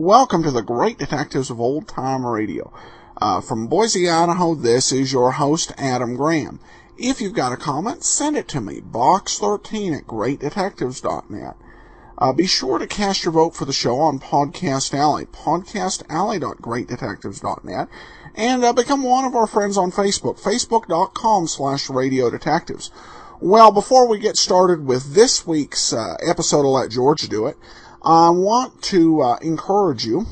Welcome to the Great Detectives of Old Time Radio. From Boise, Idaho, this is your host, Adam Graham. If you've got a comment, send it to me, box13@greatdetectives.net. Be sure to cast your vote for the show on Podcast Alley, podcastalley.greatdetectives.net, and become one of our friends on Facebook, facebook.com/radiodetectives. Well, before we get started with this week's episode of Let George Do It, I want to encourage you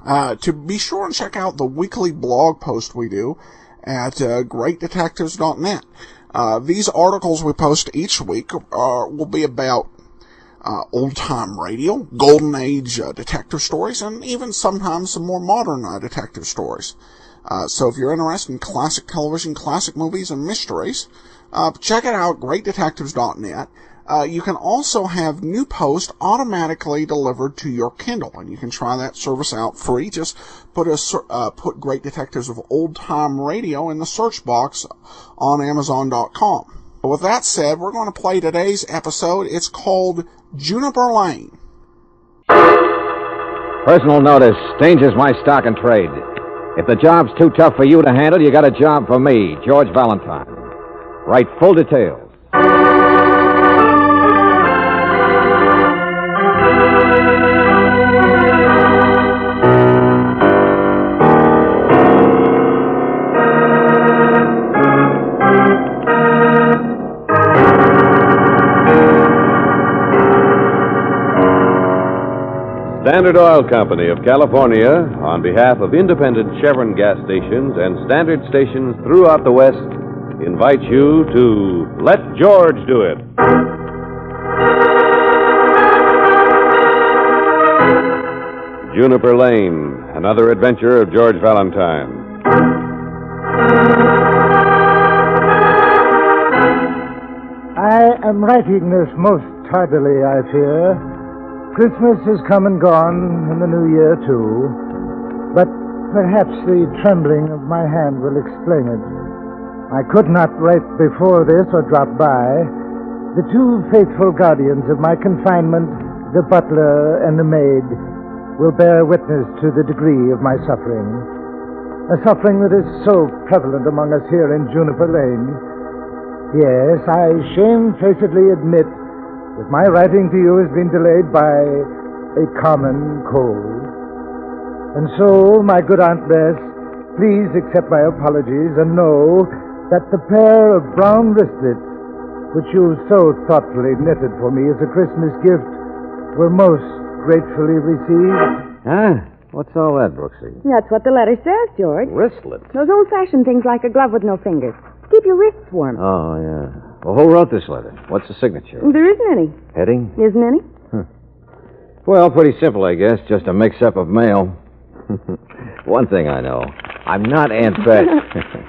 to be sure and check out the weekly blog post we do at greatdetectives.net. These articles we post each week will be about old-time radio, golden age detective stories, and even sometimes some more modern detective stories. So if you're interested in classic television, classic movies, and mysteries, check it out, greatdetectives.net. You can also have new posts automatically delivered to your Kindle, and you can try that service out free. Just put Great Detectives of Old Time Radio in the search box on Amazon.com. But with that said, we're going to play today's episode. It's called Juniper Lane. Personal notice, Danger's my stock and trade. If the job's too tough for you to handle, you got a job for me, George Valentine. Write full details. Standard Oil Company of California, on behalf of independent Chevron gas stations and standard stations throughout the West, invites you to Let George Do It. Juniper Lane, another adventure of George Valentine. I am writing this most tardily, I fear. Christmas has come and gone, and the New Year, too. But perhaps the trembling of my hand will explain it. I could not write before this or drop by. The two faithful guardians of my confinement, the butler and the maid, will bear witness to the degree of my suffering. A suffering that is so prevalent among us here in Juniper Lane. Yes, I shamefacedly admit that my writing to you has been delayed by a common cold. And so, my good Aunt Bess, please accept my apologies and know that the pair of brown wristlets, which you so thoughtfully knitted for me as a Christmas gift, were most gratefully received. Huh? What's all that, Brooksy? That's what the letter says, George. Wristlets? Those old-fashioned things like a glove with no fingers. Keep your wrists warm. Oh, yeah. Well, who wrote this letter? What's the signature? There isn't any. Heading? Isn't any? Well, pretty simple, I guess. Just a mix-up of mail. One thing I know. I'm not Aunt Bess.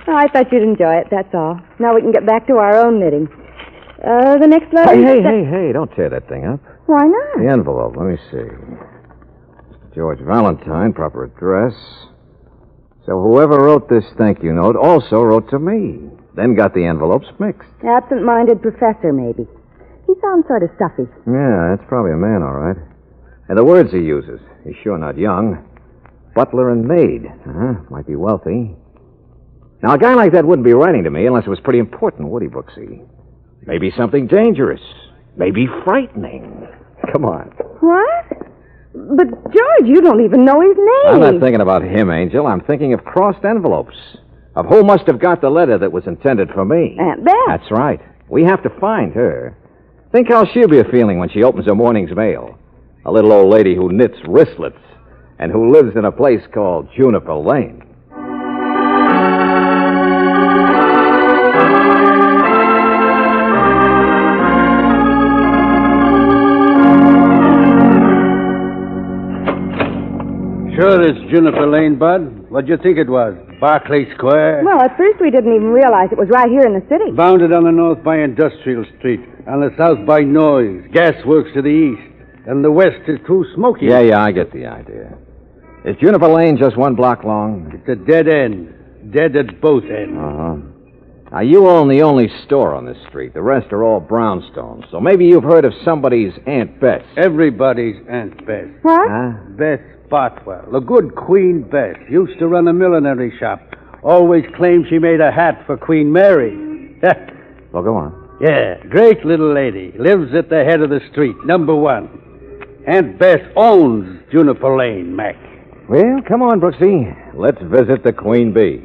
Oh, I thought you'd enjoy it, that's all. Now we can get back to our own knitting. The next letter... Hey, don't tear that thing up. Why not? The envelope, let me see. George Valentine, proper address. So whoever wrote this thank you note also wrote to me. Then got the envelopes mixed. Absent-minded professor, maybe. He sounds sort of stuffy. Yeah, that's probably a man, all right. And the words he uses. He's sure not young. Butler and maid. Might be wealthy. Now, a guy like that wouldn't be writing to me unless it was pretty important, would he, Brooksy? Maybe something dangerous. Maybe frightening. Come on. What? But, George, you don't even know his name. I'm not thinking about him, Angel. I'm thinking of crossed envelopes. Of who must have got the letter that was intended for me. Aunt Beth. That's right. We have to find her. Think how she'll be feeling when she opens her morning's mail. A little old lady who knits wristlets and who lives in a place called Juniper Lane. Sure it's Juniper Lane, Bud. What'd you think it was? Barclay Square? Well, at first we didn't even realize it was right here in the city. Bounded on the north by Industrial Street, on the south by Noise, Gasworks to the east, and the west is too smoky. Yeah, I get the idea. Is Juniper Lane just one block long? It's a dead end. Dead at both ends. Uh-huh. Now, you own the only store on this street. The rest are all brownstones. So maybe you've heard of somebody's Aunt Bess. Everybody's Aunt Bess. What? Huh? Bess Bothwell, the good Queen Bess, used to run a millinery shop. Always claimed she made a hat for Queen Mary. Well, go on. Yeah, great little lady. Lives at the head of the street, number 1. Aunt Bess owns Juniper Lane, Mac. Well, come on, Brooksy. Let's visit the Queen Bee.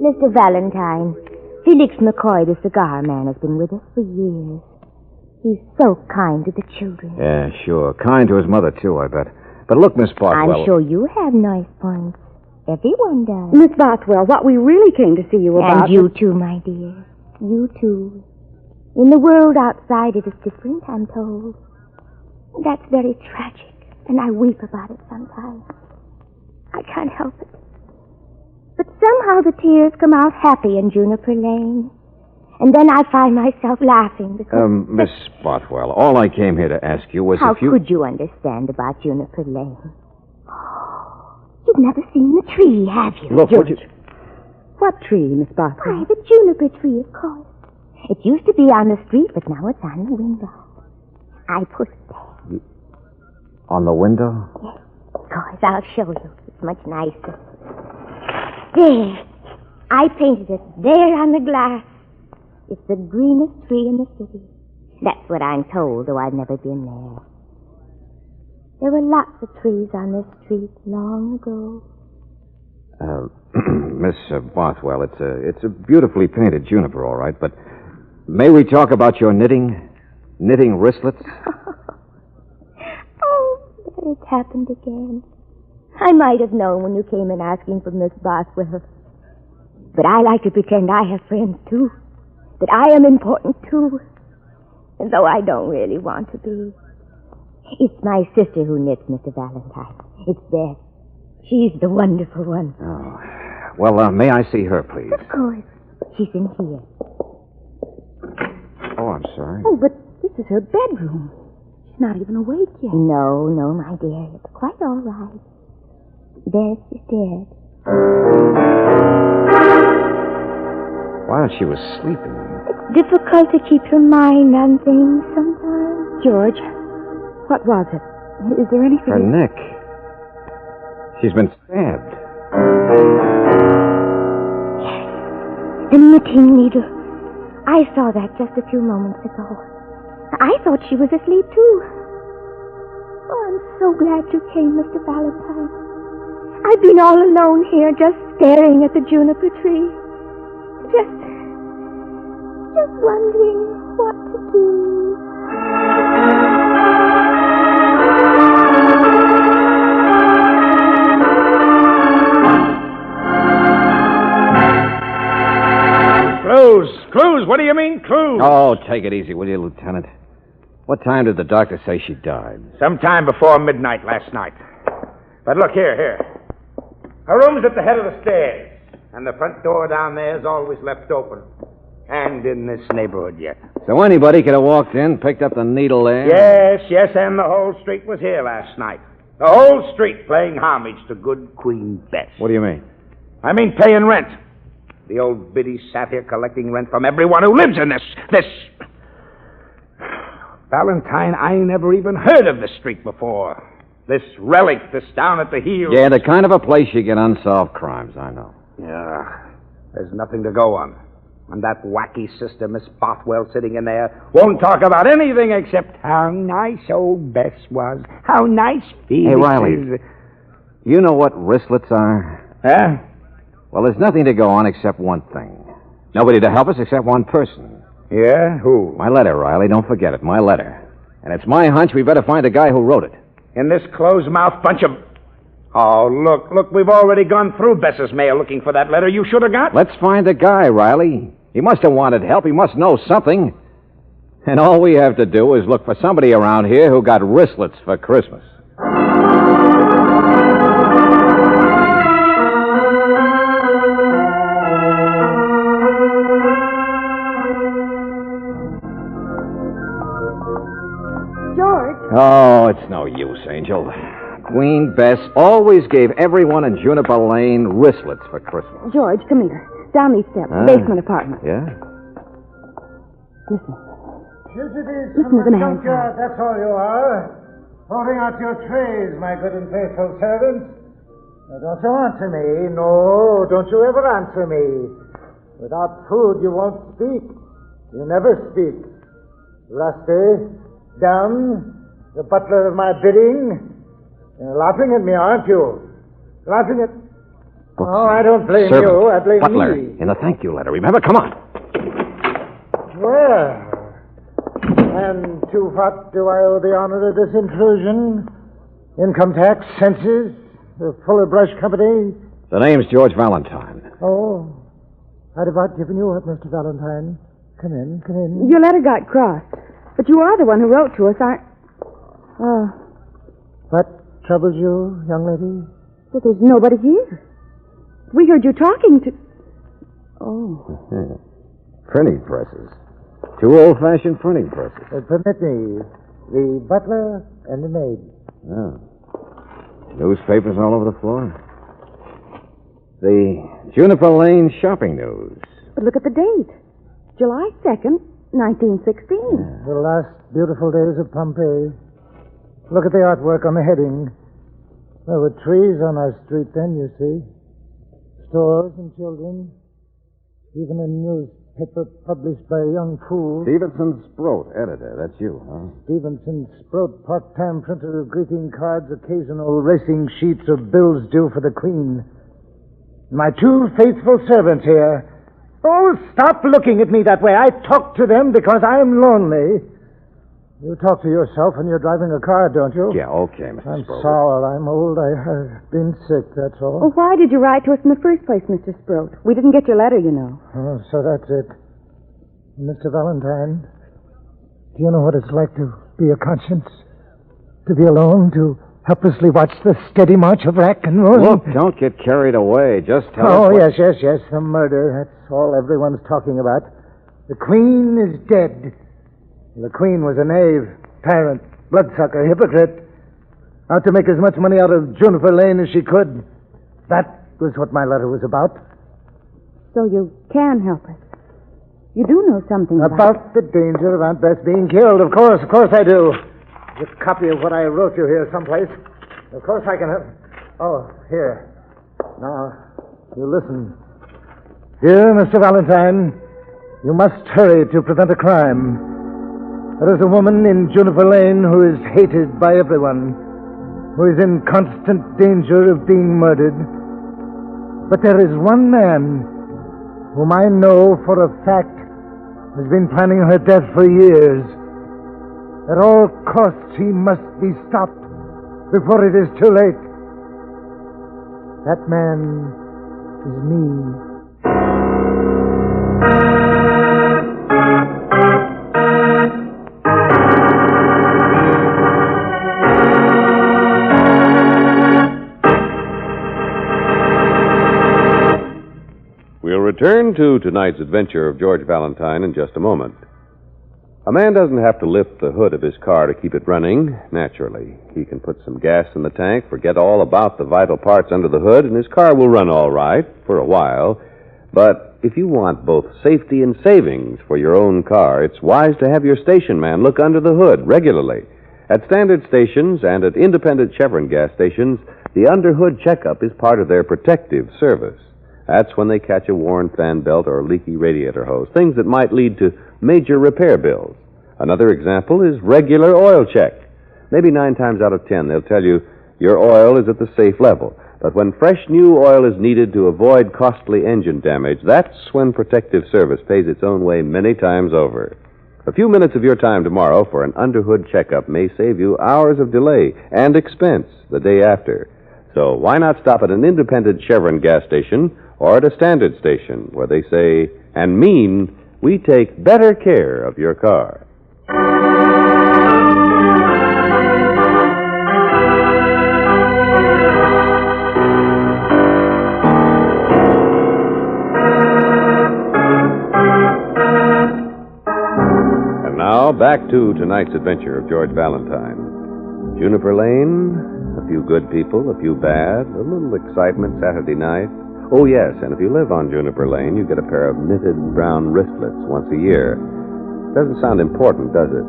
Mr. Valentine, Felix McCoy, the cigar man, has been with us for years. He's so kind to the children. Yeah, sure. Kind to his mother, too, I bet. But look, Miss Bothwell... I'm sure you have nice points. Everyone does. Miss Bothwell, what we really came to see you about... And you too, my dear. You too. In the world outside, it is different, I'm told. That's very tragic, and I weep about it sometimes. I can't help it. But somehow the tears come out happy in Juniper Lane. And then I find myself laughing because... Miss Bothwell, all I came here to ask you was How if you... could you understand about Juniper Lane? You've never seen the tree, have you? Look, would you... What tree, Miss Bothwell? Why, the juniper tree, of course. It used to be on the street, but now it's on the window. I put it there. On the window? Yes, of course. I'll show you. It's much nicer. There. I painted it there on the glass. It's the greenest tree in the city. That's what I'm told, though I've never been there. There were lots of trees on this street long ago. Miss Bothwell, it's a beautifully painted juniper, all right, but may we talk about your knitting wristlets? Oh, there it's happened again. I might have known when you came in asking for Miss Bothwell. But I like to pretend I have friends, too. That I am important, too. And though I don't really want to be. It's my sister who knits, Mr. Valentine. It's Beth. She's the wonderful one. Oh. Well, may I see her, please? Of course. She's in here. Oh, I'm sorry. Oh, but this is her bedroom. She's not even awake yet. No, my dear. It's quite all right. Beth is dead. While she was sleeping. It's difficult to keep your mind on things sometimes. George, what was it? Is there anything... Her neck. She's been stabbed. Yes. The knitting needle. I saw that just a few moments ago. I thought she was asleep, too. Oh, I'm so glad you came, Mr. Valentine. I've been all alone here, just staring at the juniper tree. Just wondering what to do. Clues? What do you mean, clues? Oh, take it easy, will you, Lieutenant? What time did the doctor say she died? Sometime before midnight last night. But look, here. Her room's at the head of the stairs, and the front door down there is always left open. And in this neighborhood yet. So anybody could have walked in, picked up the needle there? Yes, and the whole street was here last night. The whole street paying homage to good Queen Bess. What do you mean? I mean paying rent. The old biddy sat here collecting rent from everyone who lives in this... Valentine, I never even heard of this street before. This relic that's down at the heel. Yeah, the kind of a place you get unsolved crimes, I know. Yeah, there's nothing to go on. And that wacky sister, Miss Bothwell, sitting in there, won't talk about anything except how nice old Bess was, how nice Felix Hey, Riley, is. you know what wristlets are? Huh? Well, there's nothing to go on except one thing. Nobody to help us except one person. Yeah? Who? My letter, Riley. Don't forget it. My letter. And it's my hunch we better find the guy who wrote it. In this closed-mouthed bunch of... Oh, look, we've already gone through Bess's mail looking for that letter you should have got. Let's find the guy, Riley. He must have wanted help. He must know something. And all we have to do is look for somebody around here who got wristlets for Christmas. George. Oh, it's no use, Angel. Queen Bess always gave everyone in Juniper Lane wristlets for Christmas. George, come here. Down these steps. Basement apartment. Yeah? Listen. Fugitives Listen from to the the man. junkyard, that's all you are. Holding out your trays, my good and faithful servants. Now, don't you answer me. No, don't you ever answer me. Without food, you won't speak. You never speak. Rusty, dumb, the butler of my bidding. You're laughing at me, aren't you? Laughing at... Oh, I don't blame Servant, you. I blame Butler, me. in the thank you letter. Remember? Come on. Well... And to what do I owe the honor of this intrusion? Income tax, census, the Fuller Brush Company? The name's George Valentine. Oh, I'd about given you up, Mr. Valentine. Come in, come in. Your letter got crossed. But you are the one who wrote to us, aren't... Oh, What troubles you, young lady? but there's nobody here. We heard you talking to... Oh. Printing presses. Two old-fashioned printing presses. Permit me, the butler and the maid. Oh. Newspapers all over the floor. The Juniper Lane Shopping News. But look at the date. July 2nd, 1916. The last beautiful days of Pompeii. Look at the artwork on the heading. There were trees on our street then, you see. Stores and children. Even a newspaper published by a young fool. Stevenson Sproat, editor. That's you, huh? Stevenson Sproat, part-time printer of greeting cards, occasional racing sheets of bills due for the Queen. My two faithful servants here. Oh, stop looking at me that way. I talk to them because I'm lonely. You talk to yourself when you're driving a car, don't you? Yeah, okay, Mr. I'm Sproat. sour. I'm old. I've been sick, that's all. Well, why did you write to us in the first place, Mr. Sproat? We didn't get your letter, you know. Oh, so that's it. Mr. Valentine, do you know what it's like to be a conscience? To be alone, to helplessly watch the steady march of rack and ruin? Look, don't get carried away. Just tell us Oh, what... yes. The murder. That's all everyone's talking about. The Queen is dead. The Queen was a knave, tyrant, bloodsucker, hypocrite. Out to make as much money out of Juniper Lane as she could. That was what my letter was about. So you can help us. You do know something About the danger of Aunt Bess being killed. Of course I do. This copy of what I wrote you here someplace. Of course I can have... Oh, here. Now, you listen. Dear Mr. Valentine, you must hurry to prevent a crime. There is a woman in Juniper Lane who is hated by everyone, who is in constant danger of being murdered. But there is one man whom I know for a fact has been planning her death for years. At all costs, he must be stopped before it is too late. That man is me. We'll return to tonight's adventure of George Valentine in just a moment. A man doesn't have to lift the hood of his car to keep it running, naturally. He can put some gas in the tank, forget all about the vital parts under the hood, and his car will run all right for a while. But if you want both safety and savings for your own car, it's wise to have your station man look under the hood regularly. At standard stations and at independent Chevron gas stations, the under-hood checkup is part of their protective service. That's when they catch a worn fan belt or leaky radiator hose, things that might lead to major repair bills. Another example is regular oil check. Maybe 9 times out of 10 they'll tell you your oil is at the safe level. But when fresh new oil is needed to avoid costly engine damage, that's when protective service pays its own way many times over. A few minutes of your time tomorrow for an under-hood checkup may save you hours of delay and expense the day after. So why not stop at an independent Chevron gas station or at a standard station where they say and mean we take better care of your car. Now, back to tonight's adventure of George Valentine. Juniper Lane, a few good people, a few bad, a little excitement Saturday night. Oh, yes, and if you live on Juniper Lane, you get a pair of knitted brown wristlets once a year. Doesn't sound important, does it?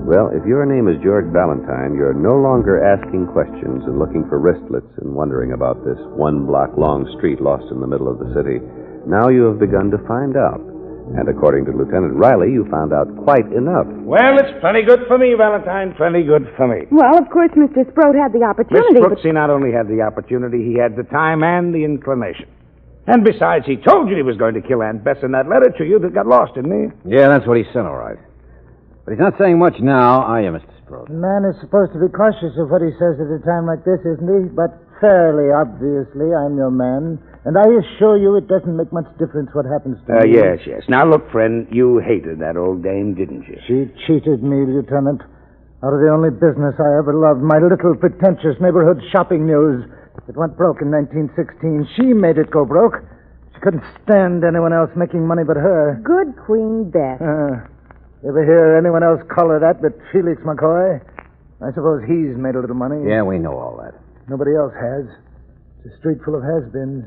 Well, if your name is George Valentine, you're no longer asking questions and looking for wristlets and wondering about this one-block-long street lost in the middle of the city. Now you have begun to find out. And according to Lieutenant Riley, you found out quite enough. Well, it's plenty good for me, Valentine. Plenty good for me. Well, of course, Mr. Sproat had the opportunity. Miss Brooksy not only had the opportunity, he had the time and the inclination. And besides, he told you he was going to kill Aunt Bess in that letter to you that got lost, didn't he? Yeah, that's what he said, all right. But he's not saying much now, are you, Mr. Sproat? A man is supposed to be cautious of what he says at a time like this, isn't he? But fairly obviously, I'm your man. And I assure you it doesn't make much difference what happens to me. Yes. Now, look, friend, you hated that old dame, didn't you? She cheated me, Lieutenant. Out of the only business I ever loved, my little pretentious neighborhood shopping news. It went broke in 1916. She made it go broke. She couldn't stand anyone else making money but her. Good Queen Beth. Ever hear anyone else collar that but Felix McCoy? I suppose he's made a little money. Yeah, we know all that. Nobody else has. It's a street full of has-beens.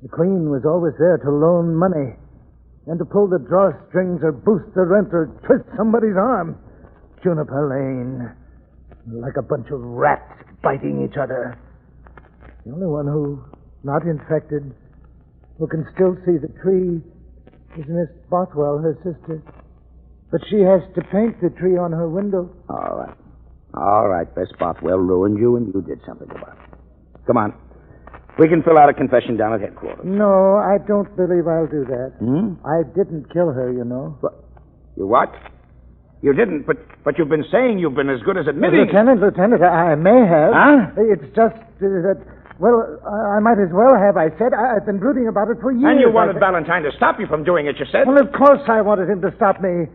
The Queen was always there to loan money and to pull the drawstrings or boost the rent or twist somebody's arm. Juniper Lane. Like a bunch of rats biting each other. The only one who's not infected, who can still see the tree, is Miss Bothwell, her sister. But she has to paint the tree on her window. All right, Miss Bothwell ruined you, and you did something about it. Come on. We can fill out a confession down at headquarters. No, I don't believe I'll do that. I didn't kill her, you know. You what? You didn't, but you've been saying you've been as good as admitting... Lieutenant, I may have. Huh? It's just that, well, I might as well have, I said. I've been brooding about it for years. And you wanted Valentine to stop you from doing it, you said? Well, of course I wanted him to stop me.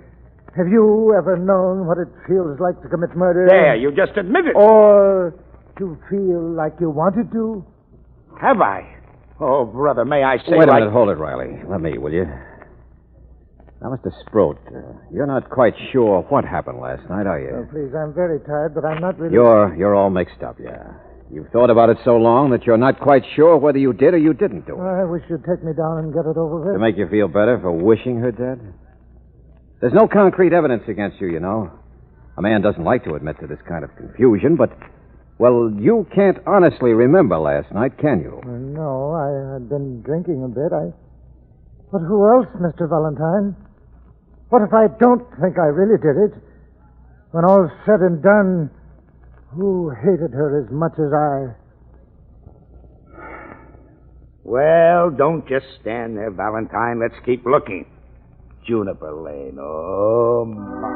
Have you ever known what it feels like to commit murder? There, you just admitted. Or to feel like you wanted to? Have I? Oh, brother, may I say... Wait a minute, hold it, Riley. Let me, will you? Now, Mr. Sproat, you're not quite sure what happened last night, are you? Oh, please, I'm very tired, but I'm not really... You're all mixed up, yeah. You've thought about it so long that you're not quite sure whether you did or you didn't do it. I wish you'd take me down and get it over with. To make you feel better for wishing her dead? There's no concrete evidence against you, you know. A man doesn't like to admit to this kind of confusion, but... Well, you can't honestly remember last night, can you? No, I had been drinking a bit. But who else, Mr. Valentine? What if I don't think I really did it? When all's said and done, who hated her as much as I? Well, don't just stand there, Valentine. Let's keep looking. Juniper Lane. Oh, my.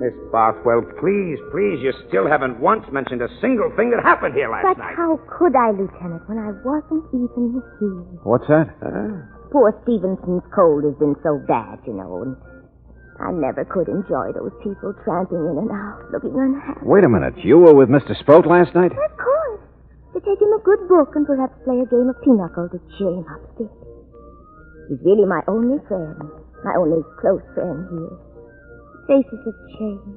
Miss Bothwell, please, you still haven't once mentioned a single thing that happened here last But night. how could I, Lieutenant, when I wasn't even here? What's that? Poor Stevenson's cold has been so bad, you know, and I never could enjoy those people tramping in and out, looking unhappy. Wait a minute. You were with Mr. Sproat last night? Of course. To take him a good book and perhaps play a game of pinochle to cheer him up a bit. He's really my only friend, my only close friend here. Faces have changed.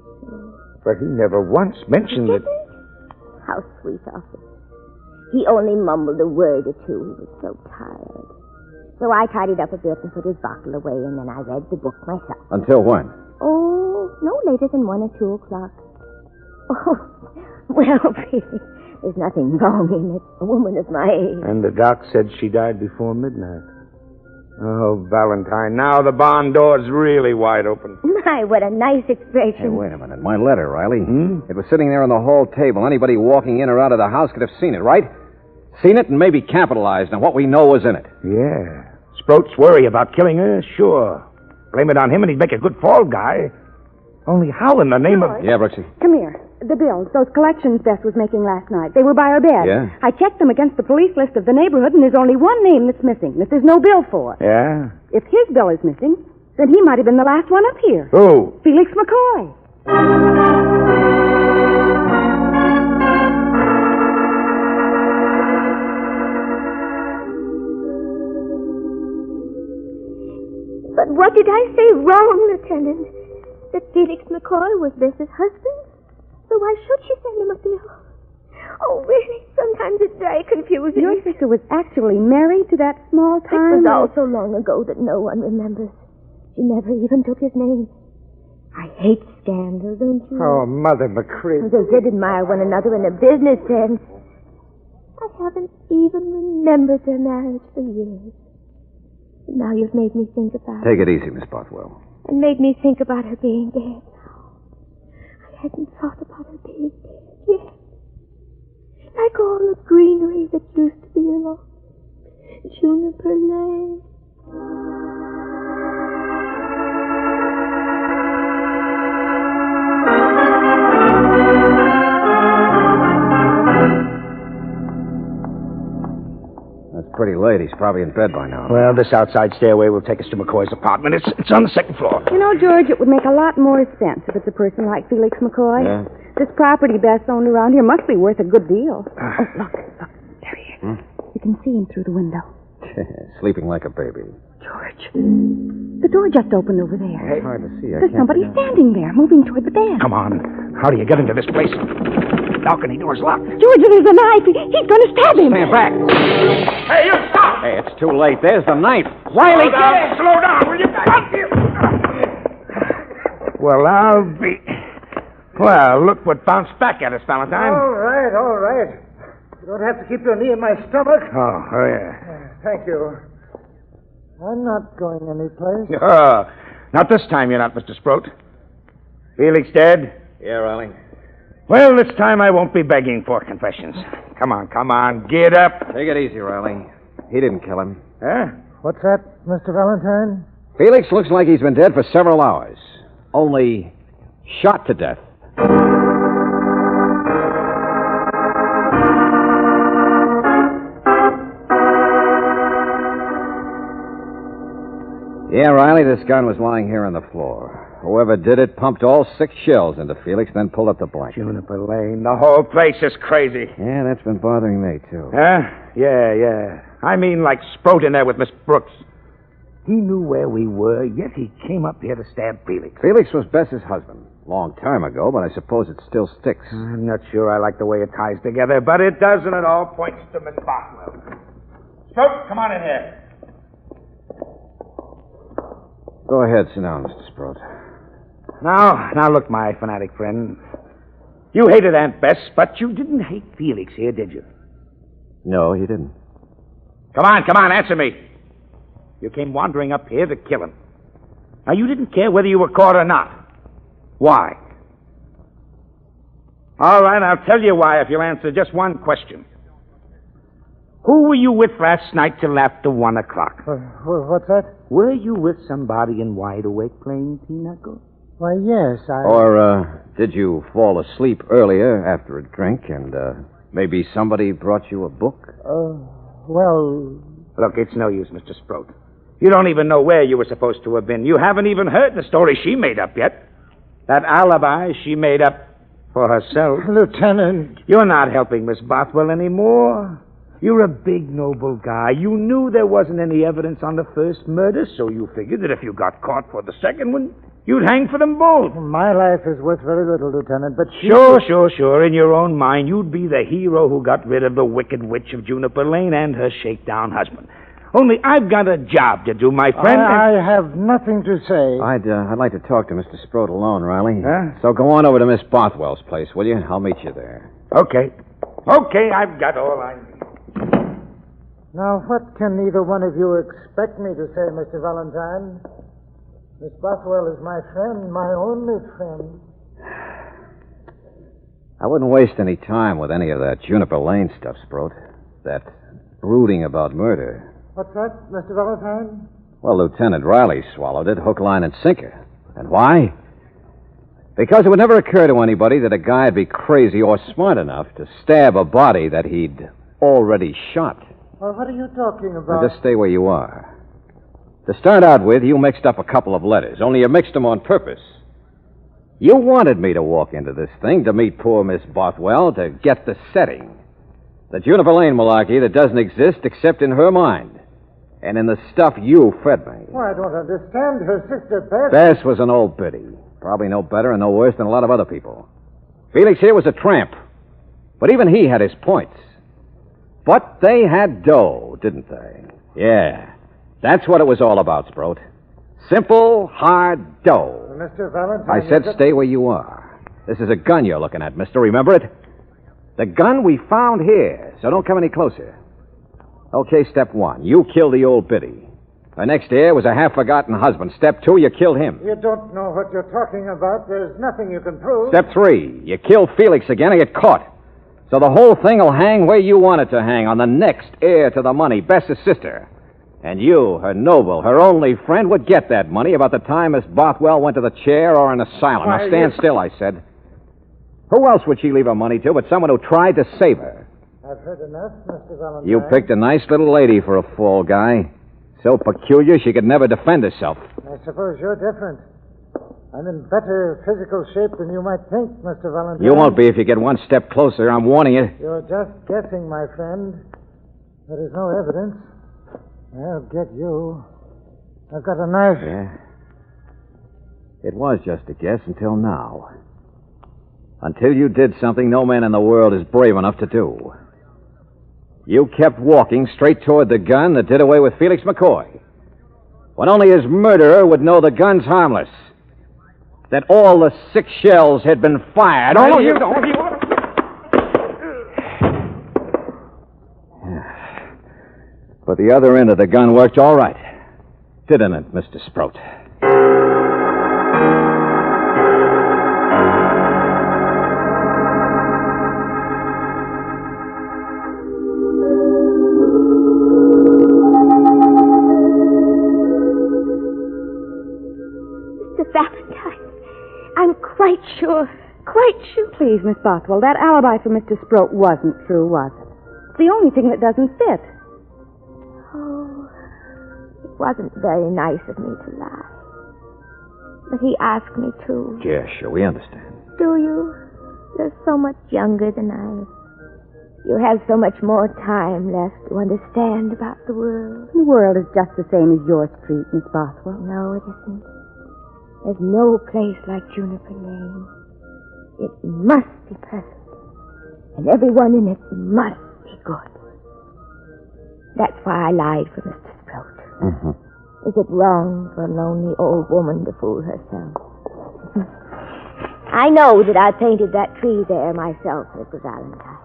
But he never once mentioned it. How sweet of him. He only mumbled a word or two. He was so tired. So I tidied up a bit and put his bottle away, and then I read the book myself. Until when? Oh, no later than 1 or 2 o'clock. Oh, well, really, there's nothing wrong in it. A woman of my age. And the doc said she died before midnight. Oh, Valentine, now the barn door's really wide open. My, what a nice expression. Hey, wait a minute. My letter, Riley. It was sitting there on the hall table. Anybody walking in or out of the house could have seen it, right? Seen it and maybe capitalized on what we know was in it. Yeah. Sproat's worry about killing her, sure. Blame it on him and he'd make a good fall guy. Only how in the name of... Yeah, Brooksy? Come here. The bills, those collections Bess was making last night. They were by her bed. Yeah? I checked them against the police list of the neighborhood, and there's only one name that's missing that there's no bill for. Yeah? If his bill is missing, then he might have been the last one up here. Who? Felix McCoy. But what did I say wrong, Lieutenant? That Felix McCoy was Bess's husband? So why should she send him a bill? Oh, really? Sometimes it's very confusing. Your sister was actually married to that small time... It was all so long ago that no one remembers. She never even took his name. I hate scandal, don't you? Oh, Mother McCree. They did admire one another in a business sense. I haven't even remembered their marriage for years. But now you've made me think about Take it. it easy, Miss Bothwell. And made me think about her being dead now. I hadn't thought about her being dead yet. Like all the greenery that used to be along Juniper Lane. That's pretty late. He's probably in bed by now. Well, this outside stairway will take us to McCoy's apartment. It's on the second floor. You know, George, it would make a lot more sense if it's a person like Felix McCoy. Yeah? This property Bess owned around here must be worth a good deal. Oh, look. There he is. You can see him through the window. Sleeping like a baby. George, the door just opened over there. It's hard to see. There's somebody standing there, moving toward the bed. Come on. How do you get into this place? Balcony door's locked. George, there's a knife. He's going to stab him. Stand back. Hey, you stop! Hey, it's too late. There's the knife. Riley, Slow down, will you? Well, I'll be... Well, look what bounced back at us, Valentine. All right. You don't have to keep your knee in my stomach. Oh, yeah. Thank you. I'm not going anyplace. Not this time you're not, Mr. Sproat. Felix dead? Yeah, Riley. Well, this time I won't be begging for confessions. Come on, get up. Take it easy, Riley. He didn't kill him. Huh? What's that, Mr. Valentine? Felix looks like he's been dead for several hours. Only shot to death. Yeah, Riley, this gun was lying here on the floor. Whoever did it pumped all 6 shells into Felix, then pulled up the blanket. Juniper Lane, the whole place is crazy. Yeah, that's been bothering me, too. Huh? Yeah. I mean, like Sproat in there with Miss Brooks. He knew where we were, yet he came up here to stab Felix. Felix was Bess's husband. Long time ago, but I suppose it still sticks. I'm not sure I like the way it ties together, but it does, and it all points to Miss Bothwell. Sproat, come on in here. Go ahead, sit down, Mr. Sprout. Now, look, my fanatic friend. You hated Aunt Bess, but you didn't hate Felix here, did you? No, he didn't. Come on, answer me. You came wandering up here to kill him. Now, you didn't care whether you were caught or not. Why? All right, I'll tell you why if you'll answer just one question. Who were you with last night till after 1 o'clock? What's that? Were you with somebody in Wide Awake playing pinochle? Why, yes, Or, did you fall asleep earlier after a drink and, maybe somebody brought you a book? Well... Look, it's no use, Mr. Sproat. You don't even know where you were supposed to have been. You haven't even heard the story she made up yet. That alibi she made up for herself. Lieutenant... You're not helping Miss Bothwell anymore. You're a big, noble guy. You knew there wasn't any evidence on the first murder, so you figured that if you got caught for the second one, you'd hang for them both. My life is worth very little, Lieutenant, but she... Sure. In your own mind, you'd be the hero who got rid of the wicked witch of Juniper Lane and her shakedown husband. Only I've got a job to do, my friend. I have nothing to say. I'd like to talk to Mr. Sproat alone, Riley. Huh? So go on over to Miss Bothwell's place, will you? I'll meet you there. Okay, I've got all I need. Now, what can either one of you expect me to say, Mr. Valentine? Miss Bothwell is my friend, my only friend. I wouldn't waste any time with any of that Juniper Lane stuff, Sproat. That brooding about murder. What's that, Mr. Valentine? Well, Lieutenant Riley swallowed it, hook, line, and sinker. And why? Because it would never occur to anybody that a guy'd be crazy or smart enough to stab a body that he'd already shot. Well, what are you talking Now, about? just stay where you are. To start out with, you mixed up a couple of letters, only you mixed them on purpose. You wanted me to walk into this thing to meet poor Miss Bothwell, to get the setting. The Juniper Lane malarkey that doesn't exist except in her mind. And in the stuff you fed me. Well, I don't understand. Her sister, Bess... Bess was an old biddy. Probably no better and no worse than a lot of other people. Felix here was a tramp. But even he had his points. But they had dough, didn't they? Yeah. That's what it was all about, Sproat. Simple, hard dough. Mr. Valentine... I said stay where you are. This is a gun you're looking at, mister. Remember it? The gun we found here, so don't come any closer. Okay, step one. You killed the old biddy. Her next heir was a half-forgotten husband. Step two, you killed him. You don't know what you're talking about. There's nothing you can prove. Step three, you kill Felix again and get caught. So the whole thing will hang where you want it to hang, on the next heir to the money, Bess's sister. And you, her noble, her only friend, would get that money about the time Miss Bothwell went to the chair or an asylum. Now stand still, I said. Who else would she leave her money to but someone who tried to save her? I've heard enough, Mr. Valentine. You picked a nice little lady for a fall guy. So peculiar she could never defend herself. I suppose you're different. I'm in better physical shape than you might think, Mr. Valentine. You won't be if you get one step closer. I'm warning you. You're just guessing, my friend. There is no evidence. I'll get you. I've got a knife. Yeah. It was just a guess until now. Until you did something no man in the world is brave enough to do. You kept walking straight toward the gun that did away with Felix McCoy. When only his murderer would know the gun's harmless. That all the 6 shells had been fired. Oh, no, you don't. But the other end of the gun worked all right. Didn't it, Mr. Sproat? Mr. Valentine, I'm quite sure. Please, Miss Bothwell, that alibi for Mr. Sproat wasn't true, was it? It's the only thing that doesn't fit. Oh, it wasn't very nice of me to lie. But he asked me to. Yeah, sure, we understand. Do you? You're so much younger than I am. You have so much more time left to understand about the world. The world is just the same as your street, Miss Bothwell. No, it isn't. There's no place like Juniper Lane. It must be perfect. And everyone in it must be good. That's why I lied for Mr. Sproat. Mm-hmm. Is it wrong for a lonely old woman to fool herself? I know that I painted that tree there myself, Mr. Valentine.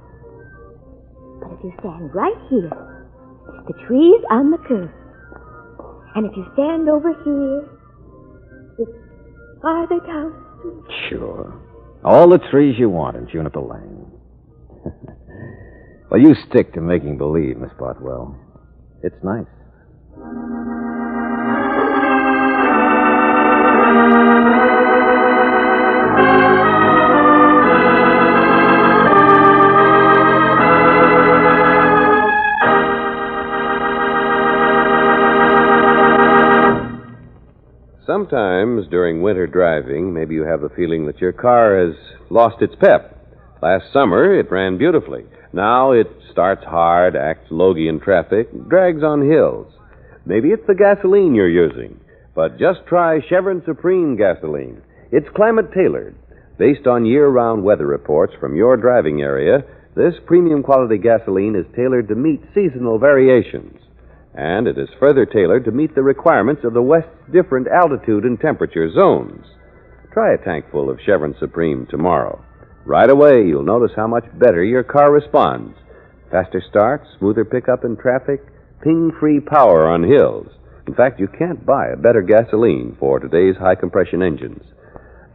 But if you stand right here, the tree's on the curve. And if you stand over here, it's farther down. Sure. All the trees you want in Juniper Lane. Well, you stick to making believe, Miss Bothwell. It's nice. Sometimes during winter driving, maybe you have the feeling that your car has lost its pep. Last summer, it ran beautifully. Now it starts hard, acts logy in traffic, drags on hills. Maybe it's the gasoline you're using. But just try Chevron Supreme gasoline. It's climate-tailored. Based on year-round weather reports from your driving area, this premium quality gasoline is tailored to meet seasonal variations. And it is further tailored to meet the requirements of the West's different altitude and temperature zones. Try a tank full of Chevron Supreme tomorrow. Right away, you'll notice how much better your car responds. Faster start, smoother pickup in traffic, ping-free power on hills. In fact, you can't buy a better gasoline for today's high-compression engines.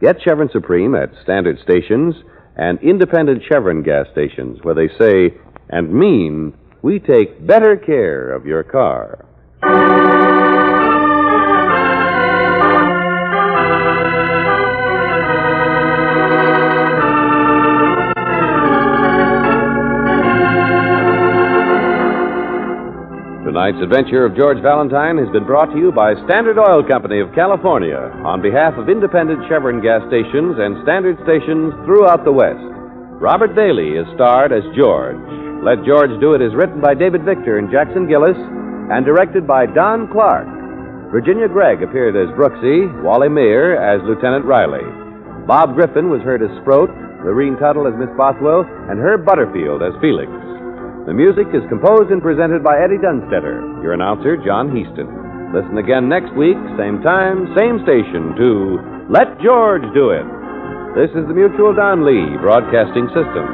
Get Chevron Supreme at standard stations and independent Chevron gas stations where they say and mean, we take better care of your car. Tonight's adventure of George Valentine has been brought to you by Standard Oil Company of California on behalf of independent Chevron gas stations and standard stations throughout the West. Robert Daly is starred as George. Let George Do It is written by David Victor and Jackson Gillis and directed by Don Clark. Virginia Gregg appeared as Brooksy, Wally Mayer as Lieutenant Riley. Bob Griffin was heard as Sproat, Lorene Tuttle as Miss Bothwell, and Herb Butterfield as Felix. The music is composed and presented by Eddie Dunstetter, your announcer, John Heaston. Listen again next week, same time, same station, to Let George Do It. This is the Mutual Don Lee Broadcasting System.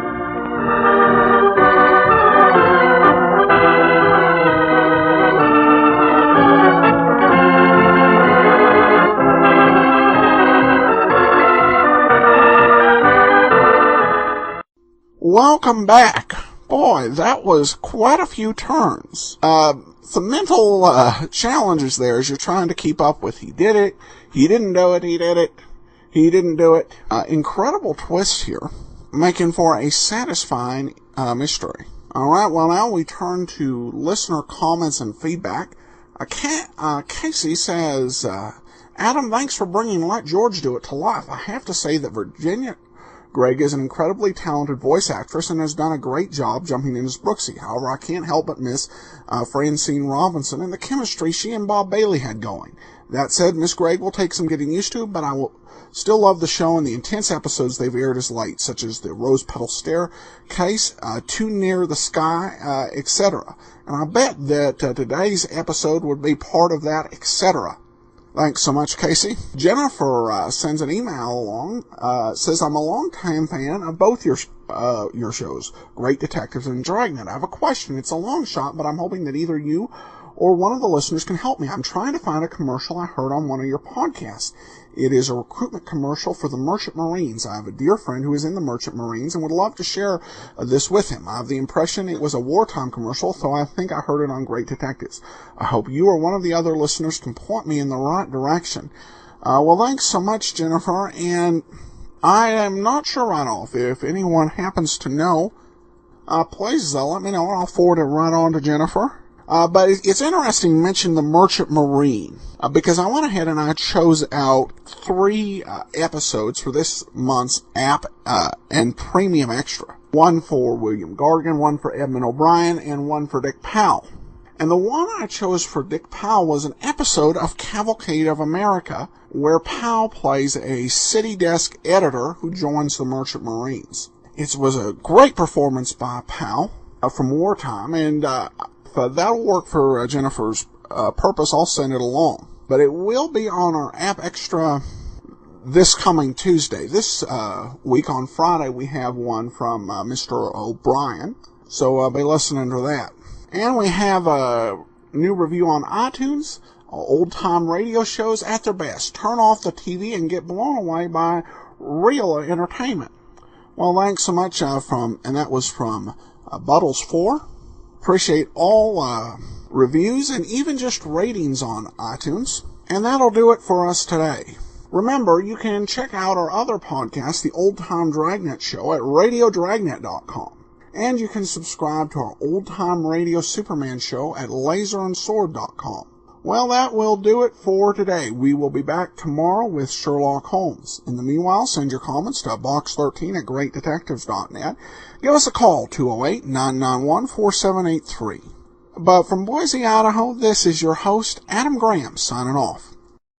Welcome back. Boy, that was quite a few turns. Some mental challenges there as you're trying to keep up with. He did it. He didn't do it. He did it. He didn't do it. Incredible twist here, making for a satisfying mystery. All right, well, now we turn to listener comments and feedback. Casey says, Adam, thanks for bringing Let George Do It to life. I have to say that Virginia Gregg is an incredibly talented voice actress and has done a great job jumping in as Brooksy. However, I can't help but miss Francine Robinson and the chemistry she and Bob Bailey had going. That said, Miss Gregg will take some getting used to, but I will still love the show and the intense episodes they've aired as late, such as the Rose Petal Staircase, Too Near the Sky, etc. And I bet that today's episode would be part of that, etc. Thanks so much, Casey. Jennifer sends an email along, says, I'm a longtime fan of both your shows, Great Detectives and Dragnet. I have a question. It's a long shot, but I'm hoping that either you or one of the listeners can help me. I'm trying to find a commercial I heard on one of your podcasts. It is a recruitment commercial for the Merchant Marines. I have a dear friend who is in the Merchant Marines and would love to share this with him. I have the impression it was a wartime commercial, so I think I heard it on Great Detectives. I hope you or one of the other listeners can point me in the right direction. Well, thanks so much, Jennifer, and I am not sure right off. If anyone happens to know, please let me know, and I'll forward it right on to Jennifer. But it's interesting you mentioned the Merchant Marine, because I went ahead and I chose out 3 episodes for this month's app and premium extra. One for William Gargan, one for Edmund O'Brien, and one for Dick Powell. And the one I chose for Dick Powell was an episode of Cavalcade of America, where Powell plays a city desk editor who joins the Merchant Marines. It was a great performance by Powell from wartime, and if that'll work for Jennifer's purpose, I'll send it along. But it will be on our App Extra this coming Tuesday. This week on Friday, we have one from Mr. O'Brien, so I'll be listening to that. And we have a new review on iTunes, old-time radio shows at their best. Turn off the TV and get blown away by real entertainment. Well, thanks so much and that was from Buttles4. Appreciate all reviews and even just ratings on iTunes. And that'll do it for us today. Remember, you can check out our other podcast, the Old Time Dragnet Show, at radiodragnet.com. And you can subscribe to our Old Time Radio Superman show at laserandsword.com. Well, that will do it for today. We will be back tomorrow with Sherlock Holmes. In the meanwhile, send your comments to box13 at greatdetectives.net. Give us a call, 208-991-4783. But from Boise, Idaho, this is your host, Adam Graham, signing off.